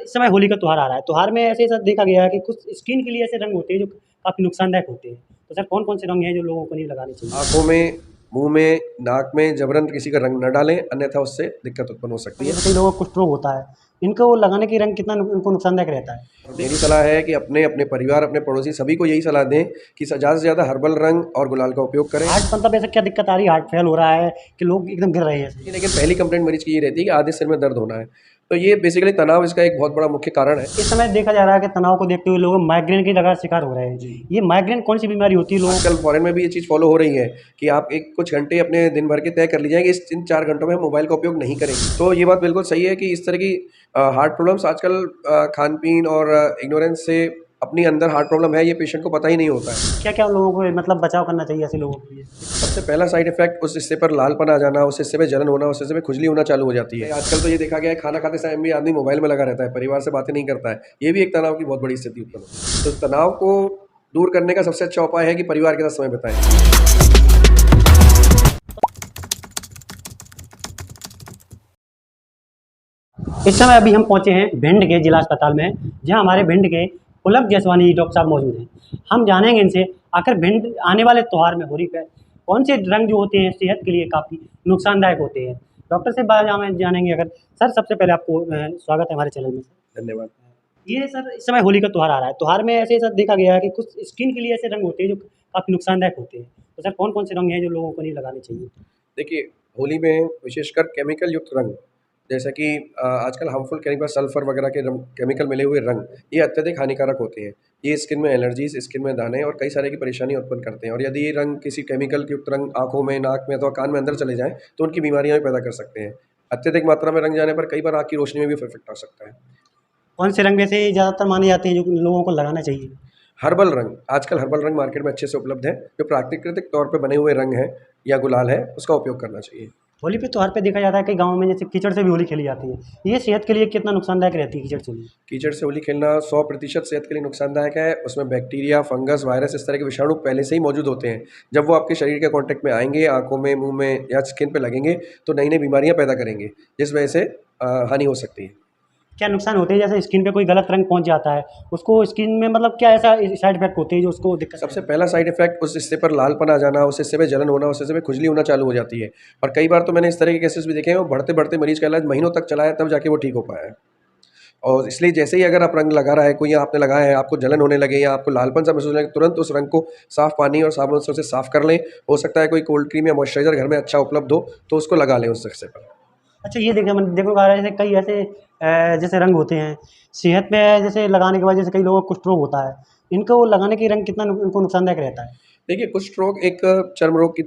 इस समय होली का त्योहार आ रहा है। त्योहार में ऐसे ऐसा देखा गया है कि कुछ स्किन के लिए ऐसे रंग होते हैं जो काफ़ी नुकसानदायक होते हैं। तो सर कौन-कौन से रंग हैं जो लोगों को नहीं लगाने चाहिए? आँखों में, मुँह में, नाक में ज़बरन किसी का रंग न डालें, अन्यथा उससे दिक्कत उत्पन्न हो सकती है। जैसे कई लोगों को कुष्ठ रोग होता है, इनको लगाने के रंग कितना इनको नुकसानदायक रहता है? मेरी सलाह है कि अपने परिवार, अपने पड़ोसी सभी को यही सलाह दें कि ज़्यादा से ज़्यादा हर्बल रंग और गुलाल का उपयोग करें। हार्ट मतलब ऐसा क्या दिक्कत आ रही है, हार्ट फेल हो रहा है कि लोग एकदम गिर रहे हैं ऐसे? लेकिन पहली कंप्लेंट मरीज़ की ये रहती है कि आधे सिर में दर्द होना है। तो ये बेसिकली तनाव इसका एक बहुत बड़ा मुख्य कारण है। इस समय देखा जा रहा है कि तनाव को देखते हुए लोग माइग्रेन की लगातार शिकार हो रहे हैं। जी। ये माइग्रेन कौन-सी बीमारी होती है लोगों आजकल फॉरेन में भी ये चीज़ फ़ॉलो हो रही है कि आप एक कुछ घंटे अपने दिन भर के तय कर लीजिए कि इन 4 घंटों में हम मोबाइल का उपयोग नहीं करेंगे। तो ये बात बिल्कुल सही है कि इस तरह की हार्ट प्रॉब्लम्स आजकल खान-पीन और इग्नोरेंस से अपनी अंदर हार्ट प्रॉब्लम है, ये पेशेंट को पता ही नहीं होता है। क्या-क्या लोगों को मतलब बचाव करना चाहिए ऐसे लोगों के लिए? सबसे पहला साइड इफ़ेक्ट उस हिस्से पर लालपन आ जाना, उस हिस्से में जलन होना, उस हिस्से में खुजली होना चालू हो जाती है। आजकल तो ये देखा गया है खाना खाते समय भी आदमी मोबाइल में लगा रहता है, परिवार से बातें नहीं करता है। ये भी एक तनाव की बहुत बड़ी स्थिति उत्पन्न होती है। तो तनाव को दूर करने का सबसे अच्छा उपाय है कि परिवार के साथ समय बिताएँ। इस समय अभी हम पहुँचे हैं भिंड के जिला अस्पताल में, जहाँ हमारे भिंड के पुलक जसवानी डॉक्टर साहब मौजूद हैं। हम जानेंगे इनसे आखिर भिंड आने वाले त्योहार में होली पे कौन से रंग जो होते हैं सेहत के लिए काफ़ी नुकसानदायक होते हैं। डॉक्टर से बात हम जानेंगे अगर सर सबसे पहले आपको स्वागत है हमारे चैनल में। धन्यवाद। ये सर इस समय होली का त्योहार आ रहा है। त्योहार में ऐसे ऐसा देखा गया है कि कुछ स्किन के लिए ऐसे रंग होते हैं जो काफ़ी नुकसानदायक होते हैं। तो सर कौन-कौन से रंग हैं जो लोगों को नहीं लगाने चाहिए? देखिए, होली में विशेषकर केमिकल युक्त रंग, जैसा कि आजकल हार्मफुल केमिकल सल्फर वगैरह के केमिकल मिले हुए रंग, ये अत्यधिक हानिकारक होते हैं। ये स्किन में एलर्जीज़, स्किन में दाने और कई सारे की परेशानी उत्पन्न करते हैं और यदि ये रंग किसी केमिकल युक्त रंग आँखों में, नाक में अथवा कान में अंदर चले जाएँ, तो उनकी बीमारियाँ भी पैदा कर सकते हैं। अत्यधिक मात्रा में रंग जाने पर कई बार आँख की रोशनी में भी इफ़ेक्ट आ सकता है। कौन से रंग वैसे ज़्यादातर माने जाते हैं जो लोगों को लगाना चाहिए? हर्बल रंग, आजकल हर्बल रंग मार्केट में अच्छे से उपलब्ध हैं, जो प्राकृतिक तौर पे बने हुए रंग हैं या गुलाल है, उसका उपयोग करना चाहिए। होली पे त्योहार पे देखा जाता है कई गाँव में जैसे कीचड़ से भी होली खेली जाती है। ये सेहत के लिए कितना नुकसानदायक रहती है कीचड़ से होली? कीचड़ से होली खेलना 100% सेहत के लिए नुकसानदायक है। उसमें बैक्टीरिया, फंगस, वायरस इस तरह के विषाणु पहले से ही मौजूद होते हैं। जब वो आपके शरीर के कॉन्टैक्ट में आएँगे, आँखों में, मुँह में या स्किन पे लगेंगे, तो नई-नई बीमारियाँ पैदा करेंगे, जिस वजह से हानि हो सकती है। क्या नुकसान होते हैं जैसे स्किन पे कोई गलत रंग पहुँच जाता है, उसको स्किन में मतलब क्या ऐसा साइड इफ़ेक्ट होते हैं जो उसको दिक्कत सबसे करें? पहला साइड इफ़ेक्ट उस हिस्से पर लालपन आ जाना, उस हिस्से में जलन होना, उस हिस्से में खुजली होना चालू हो जाती है और कई बार तो मैंने इस तरह के केसेस भी देखे हैं, वो बढ़ते-बढ़ते मरीज़ का इलाज महीनों तक चला है, तब जाके वो ठीक हो पाया है। और इसलिए जैसे ही अगर आप रंग लगा रहा है कोई या आपने लगाया है, आपको जलन होने लगे या आपको लालपन सा महसूस होने लगे, तुरंत उस रंग को साफ़ पानी और साबुन से उसे साफ़ कर लें। हो सकता है कोई कोल्ड क्रीम या मॉइस्चराइज़र घर में अच्छा उपलब्ध हो, तो उसको लगा लें उस हिस्से पर। अच्छा ये देखो आ रहा है जैसे कई ऐसे जैसे रंग होते हैं, सेहत पे जैसे लगाने के बाद जैसे कई लोगों को कुष्ठ रोग होता है, इनको लगाने के रंग कितना इनको नुकसानदायक रहता है? देखिए, कुष्ठ रोग एक चर्म रोग की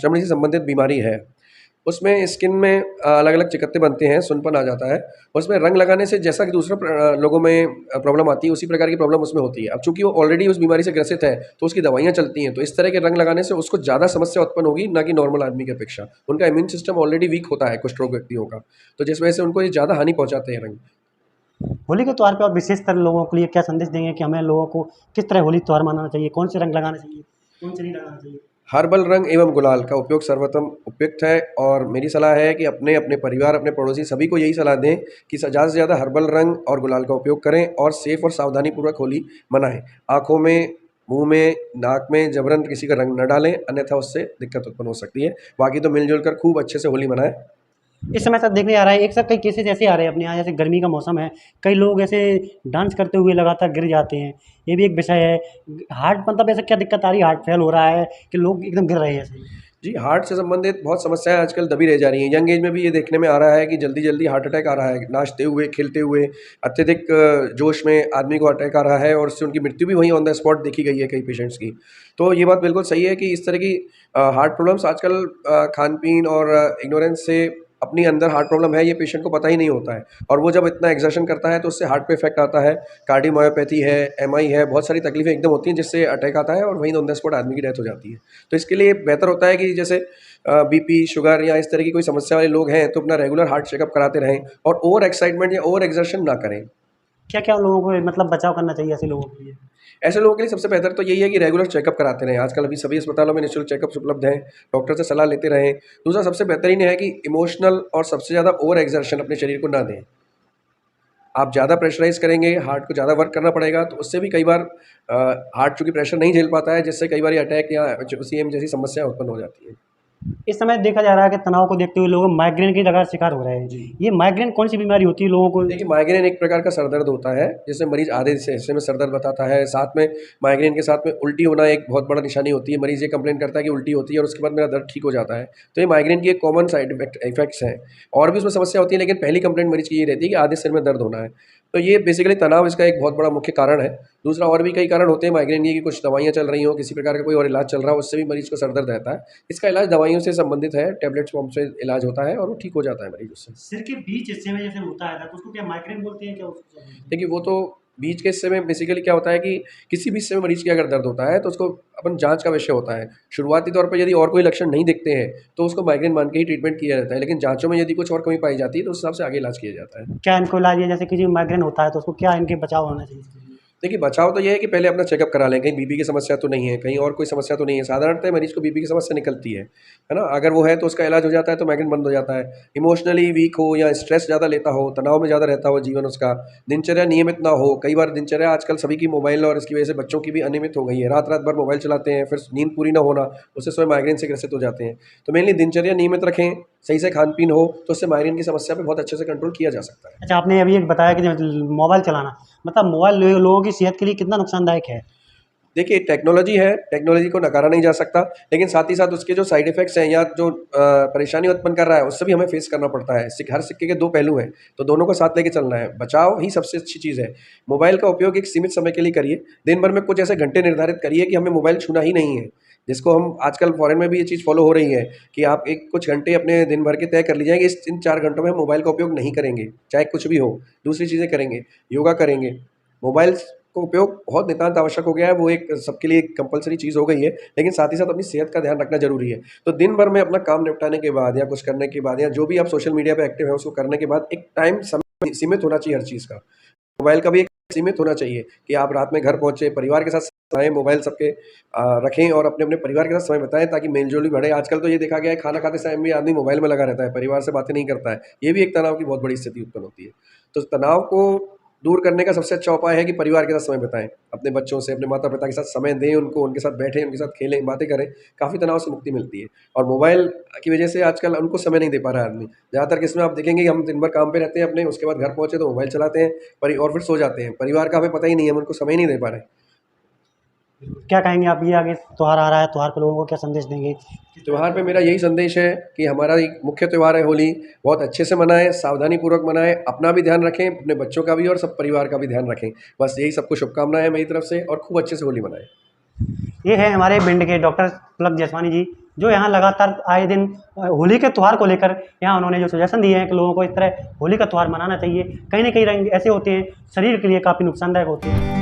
चमड़ी से संबंधित बीमारी है। उसमें स्किन में अलग-अलग चिकत्ते बनते हैं, सुनपन आ जाता है। उसमें रंग लगाने से जैसा कि दूसरे लोगों में प्रॉब्लम आती है, उसी प्रकार की प्रॉब्लम उसमें होती है। अब चूँकि वो ऑलरेडी उस बीमारी से ग्रसित है, तो उसकी दवाइयाँ चलती हैं, तो इस तरह के रंग लगाने से उसको ज़्यादा समस्या उत्पन्न होगी, ना कि नॉर्मल आदमी की अपेक्षा। उनका इम्यून सिस्टम ऑलरेडी वीक होता है कुष्ठ रोग व्यक्तियों का, तो जिस वजह से उनको ये ज़्यादा हानि पहुँचाते हैं रंग। होली के त्योहार पे आप विशेषकर लोगों के लिए क्या संदेश देंगे कि हमें लोगों को किस तरह होली त्योहार मनाना चाहिए? कौन से रंग लगाना चाहिए? कौन से नहीं लगाना चाहिए? हर्बल रंग एवं गुलाल का उपयोग सर्वोत्तम उपयुक्त है और मेरी सलाह है कि अपने परिवार, अपने पड़ोसी सभी को यही सलाह दें कि ज़्यादा से ज़्यादा हर्बल रंग और गुलाल का उपयोग करें और सेफ और सावधानीपूर्वक होली मनाएँ। आँखों में, मुँह में, नाक में ज़बरन किसी का रंग न डालें, अन्यथा उससे दिक्कत उत्पन्न हो सकती है। बाकी तो मिल-जुल कर खूब अच्छे से होली मनाएँ। इस समय सर देखने आ रहा है एक साथ कई केसेस ऐसे आ रहे हैं अपने यहाँ जैसे गर्मी का मौसम है, कई लोग ऐसे डांस करते हुए लगातार गिर जाते हैं, ये भी एक विषय है। हार्ट मतलब ऐसा क्या दिक्कत आ रही है, हार्ट फेल हो रहा है कि लोग एकदम गिर रहे हैं ऐसे ही? जी, हार्ट से संबंधित बहुत समस्याएँ आजकल दबी रह जा रही हैं। यंग एज में भी ये देखने में आ रहा है कि जल्दी-जल्दी हार्ट अटैक आ रहा है। नाचते हुए, खेलते हुए, अत्यधिक जोश में आदमी को अटैक आ रहा है और उससे उनकी मृत्यु भी वहीं ऑन द स्पॉट देखी गई है कई पेशेंट्स की। तो ये बात बिल्कुल सही है कि इस तरह की हार्ट प्रॉब्लम्स आजकल खान-पीन और इग्नोरेंस से अपनी अंदर हार्ट प्रॉब्लम है, ये पेशेंट को पता ही नहीं होता है और वो जब इतना एक्सर्शन करता है, तो उससे हार्ट पे इफ़ेक्ट आता है। कार्डियोमायोपैथी है, एमआई है, बहुत सारी तकलीफ़ें एकदम होती हैं जिससे अटैक आता है और वहीं ऑन द स्पॉट आदमी की डेथ हो जाती है। तो इसके लिए बेहतर होता है कि जैसे बीपी, शुगर या इस तरह की कोई समस्या वाले लोग हैं, तो अपना रेगुलर हार्ट चेकअप कराते रहें और ओवर एक्साइटमेंट या ओवर एक्सर्शन ना करें। क्या-क्या लोगों को मतलब बचाव करना चाहिए ऐसे लोगों के लिए? ऐसे लोगों के लिए सबसे बेहतर तो यही है कि रेगुलर चेकअप कराते रहें। आजकल अभी सभी अस्पतालों में निःशुल्क चेकअप्स उपलब्ध हैं, डॉक्टर से सलाह लेते रहें। दूसरा सबसे बेहतरीन है कि इमोशनल और सबसे ज़्यादा ओवर एक्सर्शन अपने शरीर को ना दें। आप ज़्यादा प्रेशराइज़ करेंगे, हार्ट को ज़्यादा वर्क करना पड़ेगा, तो उससे भी कई बार हार्ट चूँकि प्रेशर नहीं झेल पाता है, जिससे कई बार ये अटैक या सीएम जैसी समस्या उत्पन्न हो जाती है। इस समय देखा जा रहा है कि तनाव को देखते हुए लोग माइग्रेन की लगातार शिकार हो रहे हैं। जी। ये माइग्रेन कौन सी बीमारी होती है लोगों को? देखिए, माइग्रेन एक प्रकार का सर दर्द होता है, जिसमें मरीज़ आधे से हिस्से में सर दर्द बताता है, साथ में माइग्रेन के साथ में उल्टी होना एक बहुत बड़ा निशानी होती है। मरीज़ ये कंप्लेन करता है कि उल्टी होती है और उसके बाद मेरा दर्द ठीक हो जाता है। तो ये माइग्रेन की एक कॉमन साइड इफ़ेक्ट्स हैं, और भी उसमें समस्या होती है, लेकिन पहली कंप्लेंट मरीज़ की ये रहती है कि आधे सिर में दर्द होना है। तो ये बेसिकली तनाव इसका एक बहुत बड़ा मुख्य कारण है। दूसरा और भी कई कारण होते हैं माइग्रेन के, कि कुछ दवाइयाँ चल रही हों, किसी प्रकार का कोई और इलाज चल रहा हो, उससे भी मरीज़ को सर दर्द रहता है। इसका इलाज दवाइयों से संबंधित है, टैबलेट्स फॉर्म से इलाज होता है और वो ठीक हो जाता है मरीज़ उससे। सिर के बीच हिस्से में जैसे होता है तो उसको क्या माइग्रेन बोलते हैं, क्या उसको क्या बोलते हैं? देखिए, वो तो बीच के हिस्से में बेसिकली क्या होता है कि किसी भी हिस्से में मरीज़ के अगर दर्द होता है तो उसको अपन जाँच का विषय होता है। शुरुआती तौर पे यदि और कोई लक्षण नहीं दिखते हैं तो उसको माइग्रेन मान के ही ट्रीटमेंट किया जाता है, लेकिन जाँचों में यदि कुछ और कमी पाई जाती है तो उस हिसाब से आगे इलाज किया जाता है। क्या इनको इलाज है, जैसे किसी को माइग्रेन होता है तो उसको क्या इनके बचाव होना चाहिए इसके लिए? देखिए, बचाव तो ये है कि पहले अपना चेकअप करा लें, कहीं बीपी की समस्या तो नहीं है, कहीं और कोई समस्या तो नहीं है। साधारणतः मरीज़ को बीपी की समस्या निकलती है ना? अगर वो है तो उसका इलाज हो जाता है तो माइग्रेन बंद हो जाता है। इमोशनली वीक हो या स्ट्रेस ज़्यादा लेता हो, तनाव में ज़्यादा रहता हो जीवन उसका, दिनचर्या नियमित ना हो, कई बार दिनचर्या आजकल सभी की मोबाइल और इसकी वजह से बच्चों की भी अनियमित हो गई है। रात-रात भर मोबाइल चलाते हैं, फिर नींद पूरी ना होना, उससे स्वयं माइग्रेन से ग्रसित हो जाते हैं। तो मेनली दिनचर्या नियमित रखें, सही से खान-पीन हो, तो उससे माइग्रेन की समस्या पे बहुत अच्छे से कंट्रोल किया जा सकता है। अच्छा, आपने अभी एक बताया कि जो मोबाइल चलाना, मतलब मोबाइल लोगों की सेहत के लिए कितना नुकसानदायक है? देखिए, टेक्नोलॉजी है, टेक्नोलॉजी को नकारा नहीं जा सकता, लेकिन साथ ही साथ उसके जो साइड इफ़ेक्ट्स हैं या जो परेशानी उत्पन्न कर रहा है, उससे भी हमें फेस करना पड़ता है। हर सिक्के के 2 पहलू हैं, तो दोनों को साथ लेके चलना है। बचाव ही सबसे अच्छी चीज़ है। मोबाइल का उपयोग एक सीमित समय के लिए करिए। दिन भर में कुछ ऐसे घंटे निर्धारित करिए कि हमें मोबाइल छूना ही नहीं है। जिसको हम आजकल फ़ॉरेन में भी ये चीज़ फ़ॉलो हो रही है कि आप एक कुछ घंटे अपने दिन भर के तय कर लीजिए कि इन 4 घंटों में हम मोबाइल का उपयोग नहीं करेंगे, चाहे कुछ भी हो। दूसरी चीज़ें करेंगे, योगा करेंगे। मोबाइल का उपयोग बहुत नितांत आवश्यक हो गया है, वो एक सबके लिए एक कंपल्सरी चीज़ हो गई है, लेकिन साथ ही साथ अपनी सेहत का ध्यान रखना ज़रूरी है। तो दिन भर में अपना काम निपटाने के बाद या कुछ करने के बाद या जो भी आप सोशल मीडिया पे एक्टिव हैं, उसको करने के बाद एक टाइम समय सीमित होना चाहिए हर चीज़ का। मोबाइल का भी एक सीमित होना चाहिए कि आप रात में घर पहुँचे, परिवार के साथ समय मोबाइल सबके रखें और अपने-अपने परिवार के साथ समय बिताएँ ताकि मेल-जोल भी बढ़े। आजकल तो ये देखा गया है खाना खाते समय भी आदमी मोबाइल में लगा रहता है, परिवार से बातें नहीं करता है। ये भी एक तनाव की बहुत बड़ी स्थिति उत्पन्न होती है। तो तनाव को दूर करने का सबसे अच्छा उपाय है कि परिवार के साथ समय बिताएँ। अपने बच्चों से, अपने माता-पिता के साथ समय दें उनको, उनके साथ बैठें, उनके साथ खेलें, बातें करें, काफ़ी तनाव से मुक्ति मिलती है। और मोबाइल की वजह से आजकल उनको समय नहीं दे पा रहा है आदमी। ज़्यादातर केस में आप देखेंगे कि हम दिन भर काम पे रहते हैं अपने, उसके बाद घर पहुँचे तो मोबाइल चलाते हैं और फिर सो जाते हैं। परिवार का हमें पता ही नहीं है, हम उनको समय ही नहीं दे पा रहे हैं। क्या कहेंगे आप, ये आगे त्योहार आ रहा है, त्योहार पे लोगों को क्या संदेश देंगे? त्योहार पे मेरा यही संदेश है कि हमारा एक मुख्य त्योहार है होली, बहुत अच्छे से मनाएँ, सावधानीपूर्वक मनाएँ, अपना भी ध्यान रखें, अपने बच्चों का भी और सब परिवार का भी ध्यान रखें। बस यही सबको शुभकामनाएँ हैं मेरी तरफ से और खूब अच्छे से होली मनाएँ। ये है हमारे भिंड के डॉक्टर पुलक जसवानी जी, जो यहाँ लगातार आए दिन होली के त्यौहार को लेकर यहाँ उन्होंने जो सजेशन दिए हैं कि लोगों को इस तरह होली का त्यौहार मनाना चाहिए। कहीं न कहीं रंग ऐसे होते हैं, शरीर के लिए काफ़ी नुकसानदायक होते हैं।